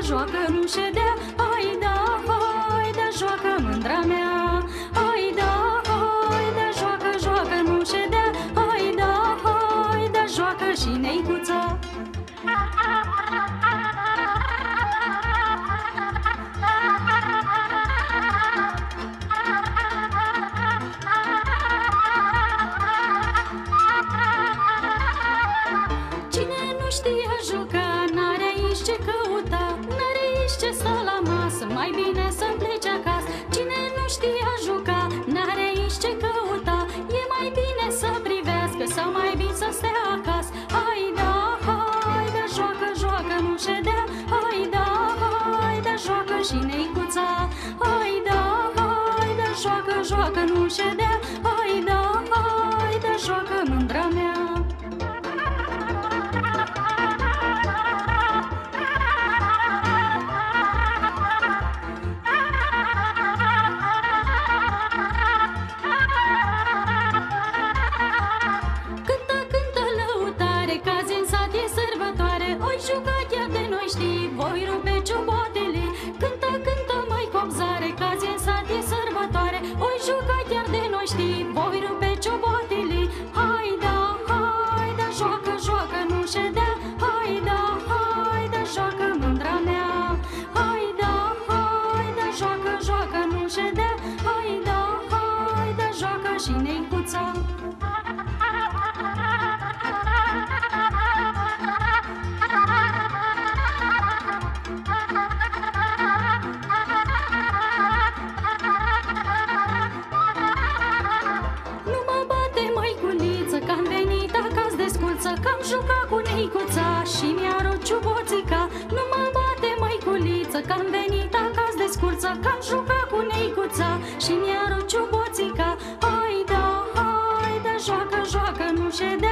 joacă, nu ședea. Hai da, hai da, joacă, mândra mea. Hai da, hai da, joacă, joacă, nu ședea. Hai da, hai da, joacă și neicuța. Cine nu știa juca, n-are aici ce căuta, n-are aici ce sta la masă, mai bine să-mi plece acasă. Cine nu știa juca, n-are aici ce căuta, e mai bine să privească sau mai bine să stea acasă. Hai da, joacă, joacă, nu ședea. Hai da, joacă și neicuța. Hai da, joacă, joacă, nu ședea. Hai da, joacă, mândra mea. Juca chiar de noi, știi, voi rupe ciuboatele. Cântă, cântă, măi copzare, că azi în sat e sărbătoare. Oi juca chiar de noi, știi, voi rupe ciuboatele. Hai da, joacă, joacă, nu ședea. Hai da, joacă, mândra mea. Hai da, joacă, joacă, nu ședea. Hai da, joacă și neicuța. Că-am jucat cu neicuța și mi-a rupt ciuboțica. Nu mă bate, măiculiță, că-am venit acasă de scurță. Că-am jucat cu neicuța și mi-a rupt ciuboțica. Hai da, joacă, joacă, nu ședea.